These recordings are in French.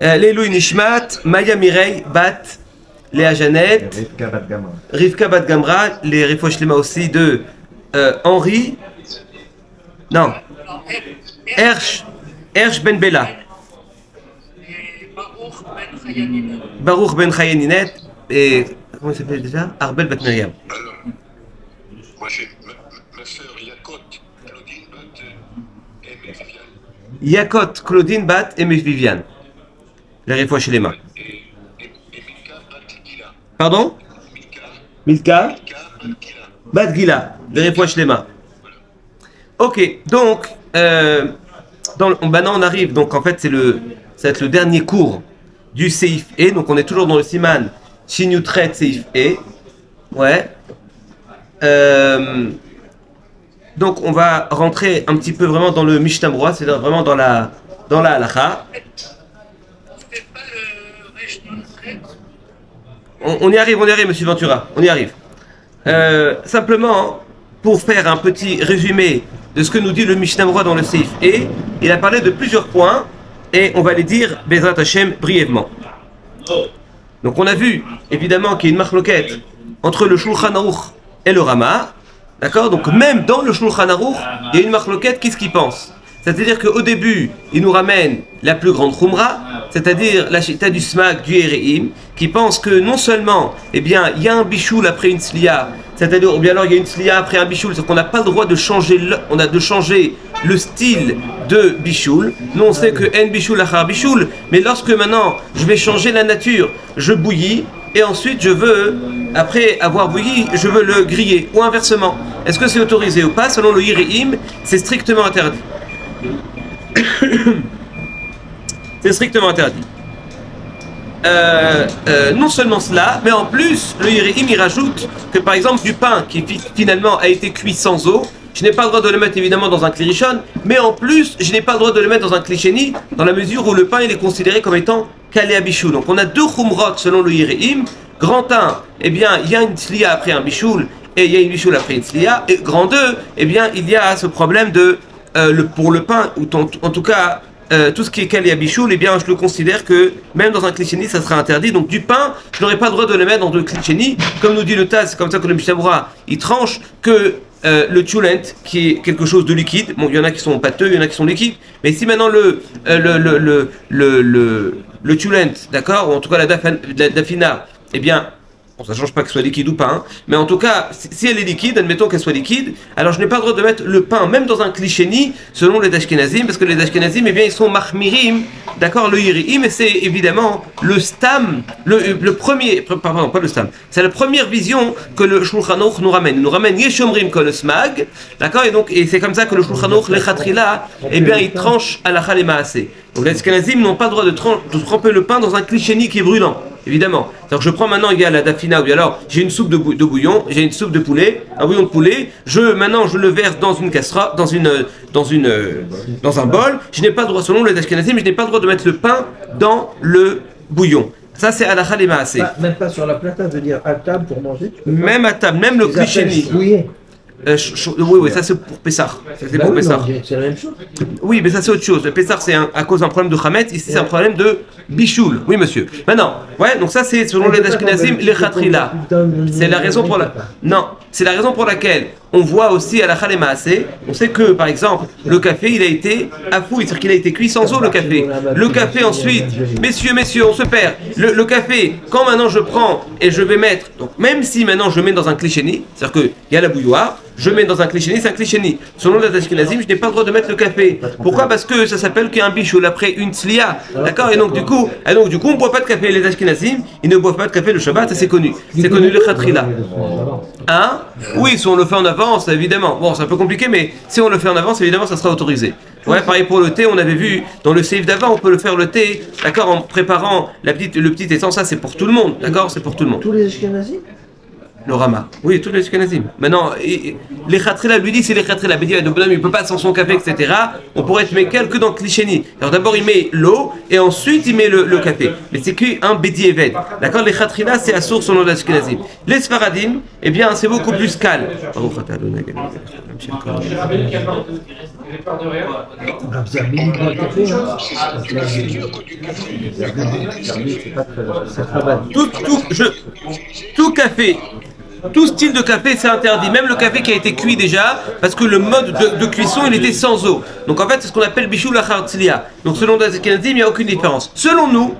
Leilu Nishmat, Maya Mirei, Bat, Léa Janet, Rivka Bat Gamra, les Rifouach Lema aussi de Henri, non, Hersh Ben Bella, Baruch Ben Chayaninet, et comment il s'appelle déjà? Arbel Bat Miriam. Alors, moi j'ai ma sœur Yakot, Claudine Bat et Viviane. Yakot, Claudine Bat et Viviane. Les Rifouach Lema. Et Milka Bat Gila. Pardon? Milka Bat Gila, les Rifouach Lema. Ok, donc, maintenant on arrive, donc en fait ça va être le dernier cours du Seif E, donc on est toujours dans le Siman Shinyutret Seif E, ouais. Donc on va rentrer un petit peu vraiment dans le Mishnah Berurah, c'est-à-dire vraiment dans la halacha. On y arrive, monsieur Ventura, on y arrive. Simplement, pour faire un petit résumé de ce que nous dit le Mishnah Berurah dans le Seif E, il a parlé de plusieurs points et on va les dire Bezrat Hashem brièvement. Donc on a vu évidemment qu'il y a une marloquette entre le Shulchan Aruch et le Rama, d'accord? Donc même dans le Shulchan Aruch, il y a une marloquette, qu'est-ce qu'il pense? C'est-à-dire qu'au début, il nous ramène la plus grande Khumra, c'est-à-dire la chita du Smag, du Ereim, qui pense que non seulement, eh bien, il y a un bichoul après une slia, c'est-à-dire, ou bien alors il y a une slia après un bichoul, c'est qu'on n'a pas le droit de changer le style de bichoul. Nous on sait que en bichoul achar bichoul, mais lorsque maintenant je vais changer la nature, je bouillis, et ensuite je veux, après avoir bouilli, je veux le griller, ou inversement. Est-ce que c'est autorisé ou pas? Selon le Ereim, c'est strictement interdit. C'est strictement interdit. Non seulement cela, mais en plus, le Ereim il rajoute que par exemple du pain qui finalement a été cuit sans eau, je n'ai pas le droit de le mettre évidemment dans un klirishon, mais en plus, je n'ai pas le droit de le mettre dans un klisheni, dans la mesure où le pain il est considéré comme étant kalé à bichoul. Donc on a deux khumrot selon le Ereim. Grand 1, eh bien, il y a une slia après un bichoul, et il y a une bichoul après une slia. Et grand 2, eh bien, il y a ce problème de pour le pain, ou en tout cas tout ce qui est calé à bichoul, eh bien je le considère que même dans un klisheni ça sera interdit. Donc du pain, je n'aurai pas le droit de le mettre dans deux klisheni, comme nous dit le Taz, c'est comme ça que le Mishnah Berurah il tranche que le tchoulent qui est quelque chose de liquide. Bon, il y en a qui sont pâteux, il y en a qui sont liquides, mais si maintenant le tchoulent, d'accord, ou en tout cas la dafina, eh bien bon, ça ne change pas qu'elle soit liquide ou pas, hein. Mais en tout cas, si elle est liquide, admettons qu'elle soit liquide, alors je n'ai pas le droit de mettre le pain, même dans un klisheni, selon les Ashkenazim, parce que les Ashkenazim, eh bien, ils sont mahmirim, d'accord, le Yiriim, et c'est évidemment le stam, le premier, pardon, pas le stam, c'est la première vision que le Shulchan Aruch nous ramène. Il nous ramène Yeshomrim kol smag, d'accord, et c'est comme ça que le Shulchan Aruch, lechatrila, eh bien, il tranche à la maaseh. Donc les Ashkenazim n'ont pas le droit de tremper le pain dans un klisheni qui est brûlant. Évidemment. C'est-à-dire que je prends maintenant, il y a la dafina, ou alors j'ai une soupe de bouillon, j'ai une soupe de poulet, un bouillon de poulet, maintenant je le verse dans une casserole, dans un bol, je n'ai pas le droit, selon les Ashkenazim, je n'ai pas le droit de mettre le pain dans le bouillon. Ça c'est halakha le maaseh. Même pas sur la plata, je veux dire à table pour manger. Même à table, même le klisheni. Oui, ça c'est pour Pessah. C'est pour Pessah. C'est la même chose. Oui, mais ça c'est autre chose. Le Pessah c'est à cause d'un problème de Hametz, ici c'est un problème de bichoul. Oui, monsieur. Maintenant, ouais, donc ça c'est selon les Ashkenazim, les Khatrila. C'est la raison pour c'est la raison pour laquelle on voit aussi à la Khalé Maaseh, on sait que par exemple, le café il a été afouille, c'est-à-dire qu'il a été cuit sans eau le café. Le café ensuite, messieurs, on se perd. Le café, quand maintenant je prends et je vais mettre, donc même si maintenant je mets dans un klisheni, c'est-à-dire qu'il y a la bouilloire, je mets dans un klisheni, c'est un klisheni. Selon les Ashkenazim, je n'ai pas le droit de mettre le café. Pourquoi? Parce que ça s'appelle qu'il y a un bichoul après une slia. D'accord? Et donc du coup, on ne boit pas de café. Les Ashkenazim, ils ne boivent pas de café le Shabbat, ça c'est connu. C'est connu le khatrila. Hein? Oui, si on le fait en avance, évidemment. Bon, c'est un peu compliqué, mais si on le fait en avance, évidemment, ça sera autorisé. Ouais, pareil pour le thé, on avait vu dans le Seif d'avant, on peut le faire le thé, d'accord, en préparant le petit essence, ça c'est pour tout le monde, d'accord, c'est pour tout le monde. Tous les Ashkenazim? Le Rama. Oui, tous les Ashkenazim. Maintenant, les Khatrila lui dit c'est les Khatrila. Il dit le bonhomme il peut pas sans son café, etc. On pourrait te mettre que dans le Klisheni. Alors d'abord il met l'eau et ensuite il met le café. Mais c'est qu'un Bedi Eved. D'accord. Les Khatrila c'est à source selon les Ashkenazim. Les Sfaradim, eh bien c'est beaucoup plus calme. Tout café, tout style de café c'est interdit, même le café qui a été cuit déjà, parce que le mode de cuisson il était sans eau. Donc en fait c'est ce qu'on appelle bichou la hartzilia. Donc selon les Ashkenazim il n'y a aucune différence. Selon nous,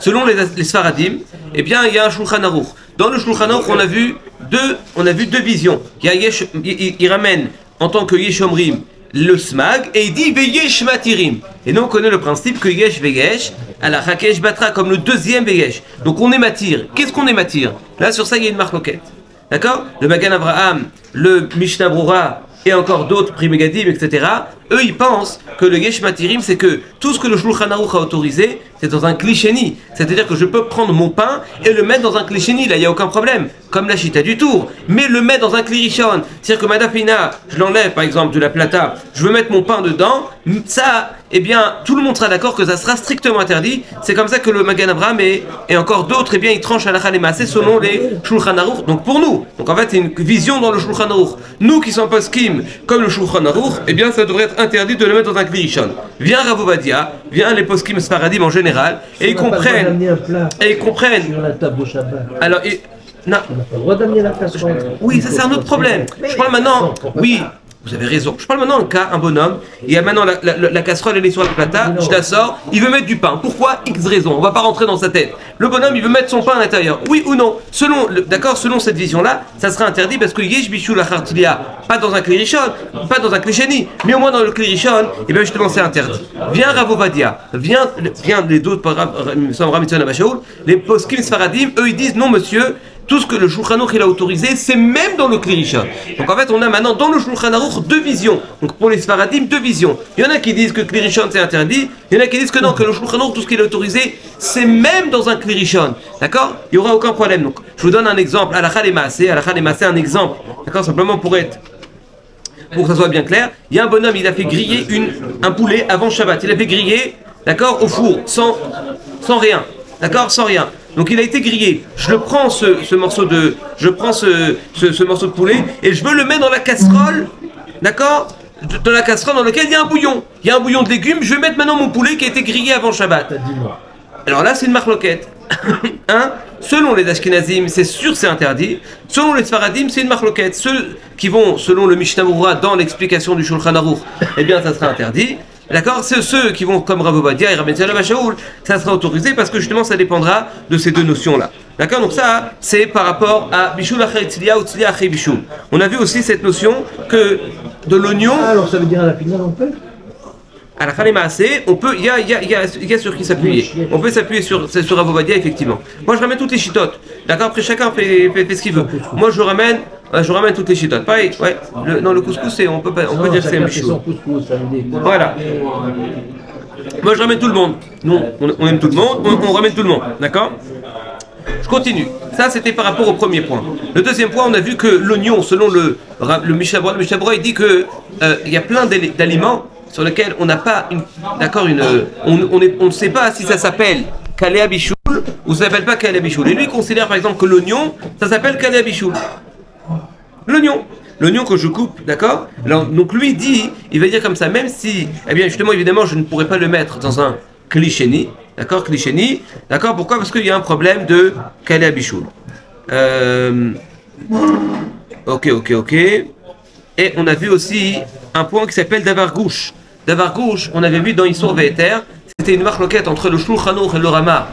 selon les Sfaradim, eh bien il y a un Shulchan Aruch. Dans le Shulchan Aruch on a vu deux visions. Il ramène en tant que Yeshomrim le smag et il dit veyesh matirim. Et nous on connaît le principe que yesh veyesh à la hakesh batra comme le deuxième veyesh. Donc on ématir. Qu'est-ce qu'on ématir? Là sur ça il y a une marloquette. D'accord? Le Magan Abraham, le Mishnah Brura et encore d'autres Primegadim, etc. Eux ils pensent que le yesh matirim c'est que tout ce que le Shulchan Aruch a autorisé c'est dans un klisheni. C'est-à-dire que je peux prendre mon pain et le mettre dans un klisheni, là il n'y a aucun problème. Comme la chita du tour. Mais le mettre dans un klirishon, c'est-à-dire que ma dafina, je l'enlève par exemple de la plata, je veux mettre mon pain dedans, ça, eh bien tout le monde sera d'accord que ça sera strictement interdit. C'est comme ça que le Magan Abraham et encore d'autres, eh bien ils tranchent à la Khalemase selon les Shulchan Aruch. Donc pour nous, donc en fait c'est une vision dans le Shulchan Aruch. Nous qui sommes poskim comme le Shulchan Aruch, eh bien ça devrait être interdit de le mettre dans un klirishon. Viens Rav Ovadia, viens les poskim Sfaradim en général, et ils comprennent. Et ils comprennent. Sur la table au Shabbat. Alors, non. On n'a pas le droit d'amener la casserole. Oui, ça c'est un autre problème. Je parle maintenant. Oui, vous avez raison. Je parle maintenant d'un cas, un bonhomme. Il y a maintenant la casserole, elle est sur la plata. Je la sors. Il veut mettre du pain. Pourquoi? X raison. On va pas rentrer dans sa tête. Le bonhomme, il veut mettre son pain à l'intérieur. Oui ou non? Selon cette vision-là, ça sera interdit parce que yesh bichou la chartilia, pas dans un klirishon, pas dans un klisheni, mais au moins dans le klirishon, et bien justement c'est interdit. Viens Rav Ovadia, viens les d'autres les poskim sfaradim, eux ils disent non monsieur. Tout ce que le Shulchan Aruch il a autorisé, c'est même dans le klirishon. Donc en fait, on a maintenant dans le Shulchan Aruch deux visions. Donc pour les Sfaradim, deux visions. Il y en a qui disent que le klirishon c'est interdit. Il y en a qui disent que non, que le Shulchan Aruch, tout ce qu'il a autorisé, c'est même dans un klirishon. D'accord? Il n'y aura aucun problème. Donc je vous donne un exemple. À la Khalemase, un exemple. D'accord? Simplement pour que ça soit bien clair. Il y a un bonhomme, il a fait griller un poulet avant Shabbat. Il a fait griller, d'accord, au four, sans rien. D'accord? Sans rien. Donc il a été grillé. Je le prends ce morceau de poulet et je veux le mettre dans la casserole, d'accord, dans la casserole dans laquelle il y a un bouillon. Il y a un bouillon de légumes. Je vais mettre maintenant mon poulet qui a été grillé avant Shabbat. Alors là c'est une marloquette. Hein? Selon les Ashkenazim, c'est sûr c'est interdit. Selon les Sfaradim, c'est une marloquette. Ceux qui vont selon le Mishnah Brura dans l'explication du Shulchan Aruch, eh bien ça sera interdit. D'accord? C'est ceux qui vont comme Rav Ovadia et Rabbi Shaul, ça sera autorisé parce que justement ça dépendra de ces deux notions-là. D'accord? Donc ça, c'est par rapport à Bishul Acher Tziliya ou Tziliya Acher Bishul. On a vu aussi cette notion que de l'oignon... Ah, alors ça veut dire à la finale on peut? À la Khalemase, on peut, il y a sur qui s'appuyer. On peut s'appuyer sur Rav Ovadia, effectivement. Moi je ramène toutes les chitotes. D'accord? Après chacun fait ce qu'il veut. Moi je ramène toutes les chitotes. Pareil, ouais. Le couscous, on peut dire que c'est un bichou. Voilà. Moi je ramène tout le monde. Nous, on aime tout le monde, on ramène tout le monde. D'accord? Je continue. Ça c'était par rapport au premier point. Le deuxième point, on a vu que l'oignon, selon le Mishnah Brura, il dit que il y a plein d'aliments sur lesquels on n'a pas on ne sait pas si ça s'appelle Kalea Bishul ou ça s'appelle pas Kalea Bishul. Et lui il considère par exemple que l'oignon, ça s'appelle Kalea Bishul. L'oignon que je coupe, d'accord? Donc lui dit, il va dire comme ça, même si, eh bien justement évidemment je ne pourrais pas le mettre dans un klisheni, d'accord? Klisheni, d'accord? Pourquoi? Parce qu'il y a un problème de Kalea Bishul. Ok. Et on a vu aussi un point qui s'appelle Davar Gouche. Davar Gouche, on avait vu dans Issur Ve'eter, c'était une marloquette entre le Shulchan Aruch et le Rama,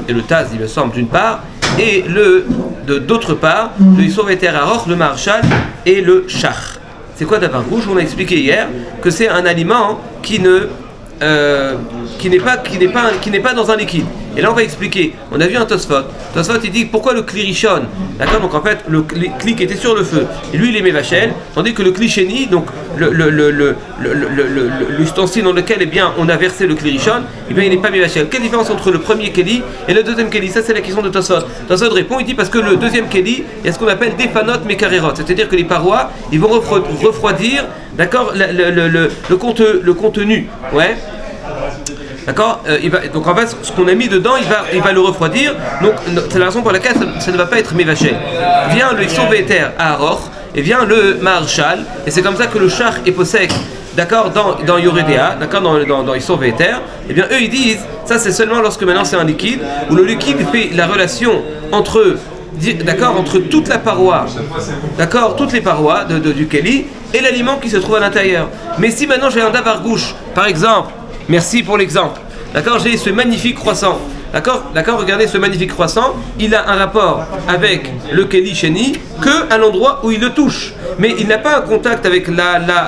et le Taz, il me semble, d'une part, et d'autre part, le Issur Ve'eter Aroch, le Maharshal et le Shach. C'est quoi Davar Gouche? On a expliqué hier que c'est un aliment qui n'est pas dans un liquide. Et là, on va expliquer. On a vu un Tosfot. Tosfot, il dit pourquoi le Kli Rishon. D'accord. Donc en fait, le Kli qui était sur le feu, et lui, il est Mevachel, tandis que le Kli Sheni, donc l'ustensile dans lequel, eh bien, on a versé le Kli Rishon, eh bien, il n'est pas Mevachel. Quelle différence entre le premier Keli et le deuxième Keli? Ça, c'est la question de Tosfot. Tosfot répond, il dit parce que le deuxième Keli, il y a ce qu'on appelle des panot mekarerot, c'est-à-dire que les parois, ils vont refroidir, d'accord, le contenu, ouais. D'accord, donc en fait, ce qu'on a mis dedans, il va le refroidir. Donc c'est la raison pour laquelle ça ne va pas être Mevachel. Vient le Isson Véter à Aror, et vient le Maharshal, et c'est comme ça que le char est possèque. D'accord, dans Yoredea, d'accord, dans Isson Véter, et bien eux ils disent, ça c'est seulement lorsque maintenant c'est un liquide, où le liquide fait la relation entre, d'accord, entre toute la paroi, d'accord, toutes les parois du Keli et l'aliment qui se trouve à l'intérieur. Mais si maintenant j'ai un davar gouche, par exemple, merci pour l'exemple, d'accord, j'ai ce magnifique croissant, d'accord, regardez ce magnifique croissant, il a un rapport avec le Keli Sheni que à l'endroit où il le touche. Mais il n'a pas un contact avec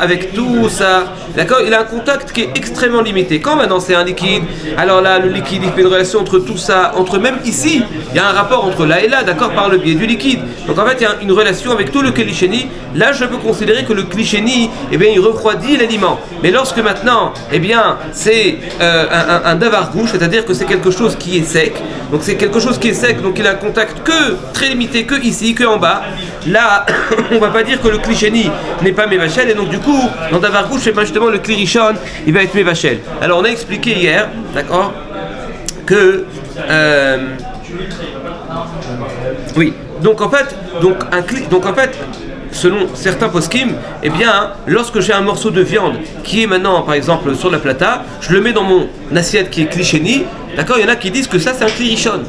avec tout ça, d'accord, il a un contact qui est extrêmement limité. Quand maintenant c'est un liquide, alors là le liquide il fait une relation entre tout ça, entre même ici, il y a un rapport entre là et là, d'accord, par le biais du liquide. Donc en fait il y a une relation avec tout le Keli Sheni. Là je peux considérer que le Keli Sheni, eh bien il refroidit l'aliment. Mais lorsque maintenant, eh bien c'est un davar gouche, c'est-à-dire que c'est quelque chose qui est sec, donc c'est quelque chose qui est sec, donc il a un contact que très limité, que ici, que en bas. Là, on va pas dire que le Kli Sheni n'est pas Mevachel, et donc du coup, dans davar gouche, c'est pas justement le Kli Rishon, il va être Mevachel. Alors on a expliqué hier, d'accord, que oui, donc en fait, selon certains poskim, eh bien, lorsque j'ai un morceau de viande qui est maintenant, par exemple, sur la plata, je le mets dans mon assiette qui est Kli Sheni, d'accord, il y en a qui disent que ça c'est un Kli Rishon.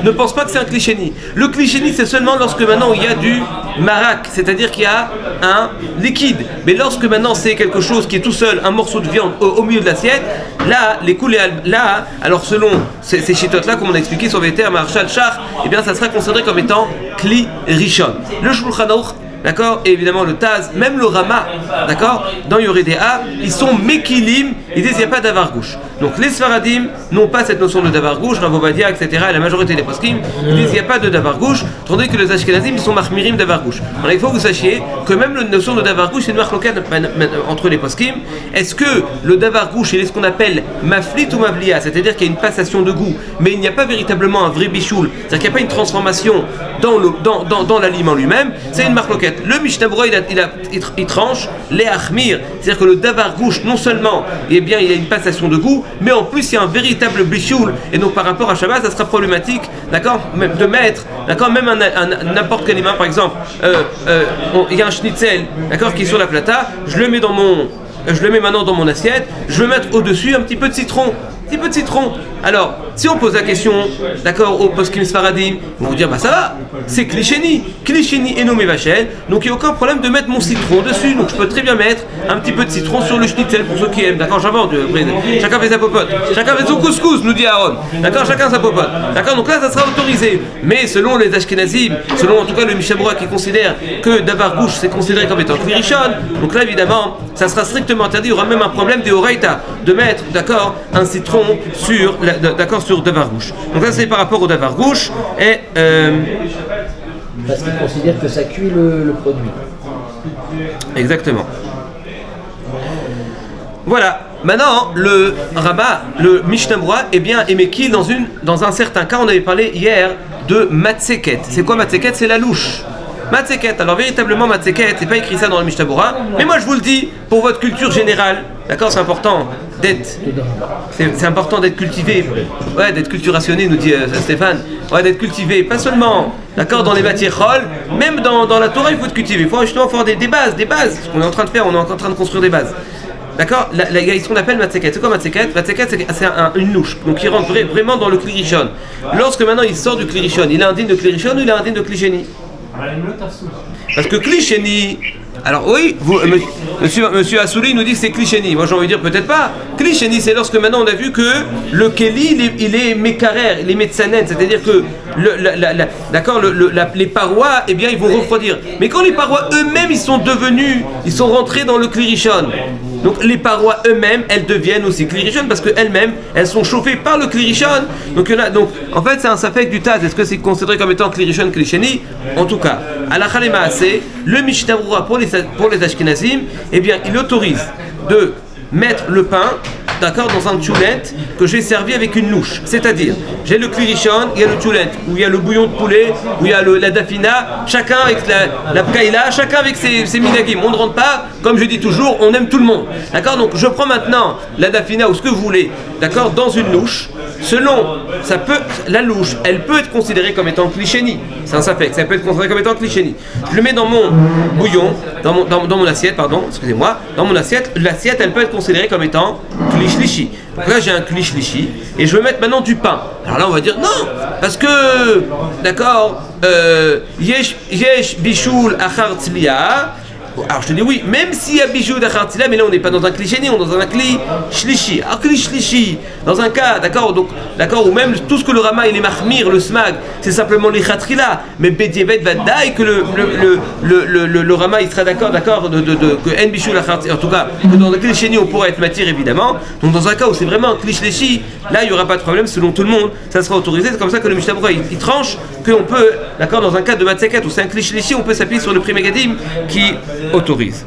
Ne pense pas que c'est un Kli Sheni. Le Kli Sheni, c'est seulement lorsque maintenant il y a du marak, c'est-à-dire qu'il y a un liquide. Mais lorsque maintenant c'est quelque chose qui est tout seul, un morceau de viande au milieu de l'assiette, là, les coulées, là, alors selon ces chitotes-là, comme on a expliqué sur Véter, Maharshal, Char, eh bien ça sera considéré comme étant Kli Rishon. Le Shulchan Aruch, d'accord, et évidemment le Taz, même le Rama, d'accord, dans Yoredea, ils sont Mekilim, ils disent qu'il n'y a pas d'avar gouche. Donc les Sfaradim n'ont pas cette notion de davar gouche, Rav Ovadia, etc., et la majorité des poskim, ils disent qu'il n'y a pas de davar gouche, tandis que les Ashkenazim, ils sont Mahmirim davar gouche. Alors il faut que vous sachiez que même la notion de davar gouche, c'est une marloquette entre les poskim. Est-ce que le davar gouche, il est ce qu'on appelle maflit ou mavlia, c'est-à-dire qu'il y a une passation de goût, mais il n'y a pas véritablement un vrai bichoul, c'est-à-dire qu'il n'y a pas une transformation dans l'aliment lui-même, c'est une marloquette. Le Mishnah Berurah, il tranche les achmir, c'est-à-dire que le davar gouche, non seulement, eh bien, il y a une passation de goût, mais en plus il y a un véritable bichoul, et donc par rapport à Shabbat, ça sera problématique, d'accord, de mettre, d'accord, même n'importe quel aliment, par exemple, il y a un schnitzel, d'accord, qui est sur la plata, je le mets maintenant dans mon assiette, je vais mettre au-dessus un petit peu de citron. Alors, si on pose la question, d'accord, au poskim Sfaradim, ils vont vous dire, bah ça va, c'est Kli Sheni et non Mevachel, donc il n'y a aucun problème de mettre mon citron dessus, donc je peux très bien mettre un petit peu de citron sur le schnitzel pour ceux qui aiment, d'accord, j'invente, chacun fait sa popote, chacun fait son couscous, nous dit Aaron, d'accord, chacun sa popote, d'accord, donc là ça sera autorisé, mais selon les Ashkenazim, selon en tout cas le Mishnah Berurah qui considère que davar gouche c'est considéré comme étant Kli Rishon, donc là évidemment, ça sera strictement interdit, il y aura même un problème des Horaïta, de mettre, d'accord, un citron sur davar gouche. Donc là c'est par rapport au davar gouche et parce qu'ils considèrent que ça cuit le produit. Exactement. Voilà. Maintenant le Rama, le Mishnah Berurah, eh bien est mekil dans un certain cas. On avait parlé hier de matzeket. C'est quoi matzeket? C'est la louche. Matzeket. Alors véritablement matzeket, c'est pas écrit ça dans le Mishnah Berurah, mais moi je vous le dis pour votre culture générale. D'accord, c'est important d'être cultivé, ouais, d'être culturationné, nous dit Stéphane, ouais, d'être cultivé, pas seulement, d'accord, dans les matières chol, même dans la Torah il faut être cultivé, il faut justement faire des bases, ce qu'on est en train de faire, on est en train de construire des bases. D'accord, il y a ce qu'on appelle matzeket. C'est quoi matzeket? Matzeket, c'est une louche, donc il rentre vraiment dans le Kli Rishon. Lorsque maintenant il sort du Kli Rishon, il a un digne de Kli Rishon ou il a un digne de Kli Sheni? Parce que Kli Sheni, alors oui, monsieur Assouli nous dit que c'est Kli Sheni. Moi j'ai envie de dire peut-être pas. Kli Sheni, c'est lorsque maintenant on a vu que le Keli il est mékarer, il est metzanen, c'est-à-dire que les parois, eh bien ils vont refroidir. Mais quand les parois eux-mêmes ils sont rentrés dans le Kli Rishon, Donc les parois eux-mêmes, elles deviennent aussi klirishon parce qu'elles-mêmes, elles sont chauffées par le klirishon. Donc, en fait, c'est un safek du Taz. Est-ce que c'est considéré comme étant klirishon, klisheni? En tout cas, à la Khalema, c'est le Mishnah Brura pour les Ashkenazim, eh bien, il autorise de mettre le pain, d'accord, dans un tchoulet que j'ai servi avec une louche. C'est-à-dire, j'ai le klirishon, il y a le tchoulet, où il y a le bouillon de poulet, où il y a la dafina, chacun avec la pkaïla, chacun avec ses minagim. On ne rentre pas, comme je dis toujours, on aime tout le monde. D'accord, donc je prends maintenant la dafina ou ce que vous voulez, d'accord, dans une louche. Selon, la louche, elle peut être considérée comme étant klisheni. C'est un safek, ça peut être considéré comme étant klisheni. Je le mets dans mon bouillon, dans mon assiette, pardon, excusez-moi, dans mon assiette, l'assiette, elle peut être considérée comme étant klishlishi. Donc là, j'ai un klishlishi, et je veux mettre maintenant du pain. Alors là, on va dire non, parce que, d'accord, yesh bishul achar tzliya. Alors je te dis oui, même s'il y a bijou d'achartila, mais là on n'est pas dans un cliché, on est dans un cli shlishi. Alors cli shlishi, dans un cas, d'accord, donc d'accord, ou même tout ce que le Rama il est mahmir, le smag, c'est simplement les khatrila, mais Bedievet va daï que le Rama il sera d'accord, que en bijou l'achartila, en tout cas, que dans un cliché on pourra être matière évidemment. Donc dans un cas où c'est vraiment un cli shlishi, là il n'y aura pas de problème, selon tout le monde, ça sera autorisé. C'est comme ça que le Mishnah Brura il tranche qu'on peut, d'accord, dans un cas de matzeket où c'est un cli shlishi, on peut s'appuyer sur le Pri Megadim qui autorise.